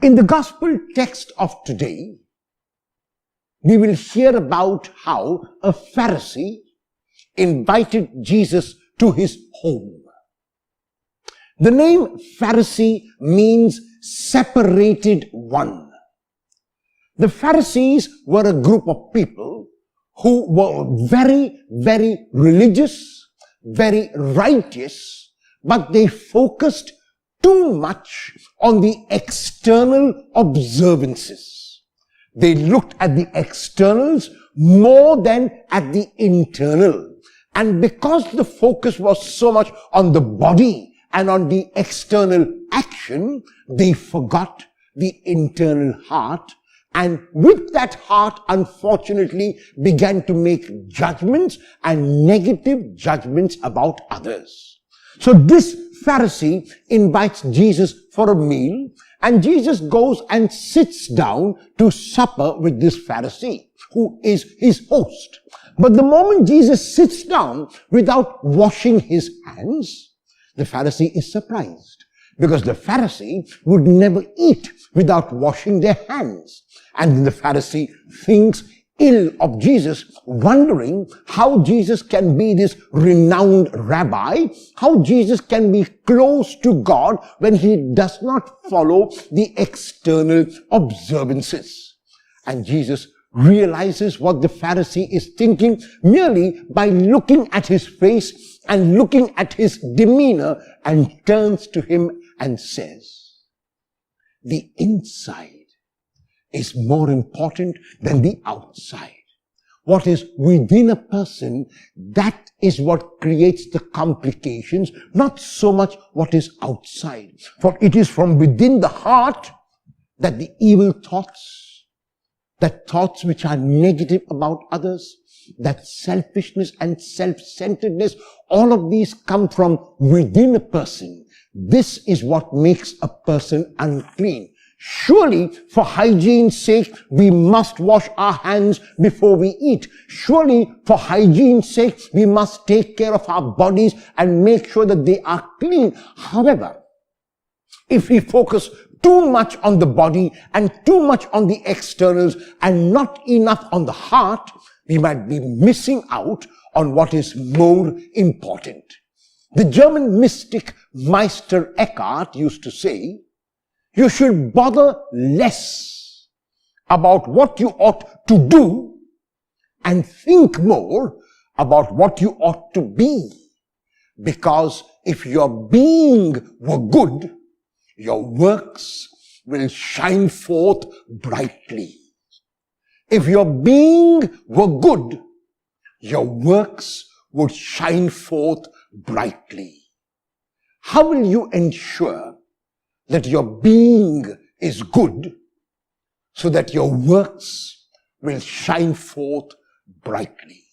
In the gospel text of today, we will hear about how a Pharisee invited Jesus to his home. The name Pharisee means separated one. The Pharisees were a group of people who were very, very religious, very righteous, but they focused too much on the external observances. They looked at the externals more than at the internal. And because the focus was so much on the body and on the external action, they forgot the internal heart. And with that heart, unfortunately, began to make judgments and negative judgments about others. So this Pharisee invites Jesus for a meal, and Jesus goes and sits down to supper with this Pharisee, who is his host. But the moment Jesus sits down without washing his hands, the Pharisee is surprised, because the Pharisee would never eat without washing their hands. And the Pharisee thinks ill of Jesus, wondering how Jesus can be this renowned rabbi, how Jesus can be close to God when he does not follow the external observances. And Jesus realizes what the Pharisee is thinking merely by looking at his face and looking at his demeanor, and turns to him and says, "The inside is more important than the outside. What is within a person, that is what creates the complications, not so much what is outside. For it is from within the heart that the evil thoughts, that thoughts which are negative about others, that selfishness and self-centeredness, all of these come from within a person. This is what makes a person unclean. Surely, for hygiene's sake, we must wash our hands before we eat. Surely, for hygiene's sake, we must take care of our bodies and make sure that they are clean. However, if we focus too much on the body and too much on the externals and not enough on the heart, we might be missing out on what is more important." The German mystic Meister Eckhart used to say, "You should bother less about what you ought to do and think more about what you ought to be. Because if your being were good, your works will shine forth brightly." If your being were good, your works would shine forth brightly. How will you ensure that your being is good so that your works will shine forth brightly?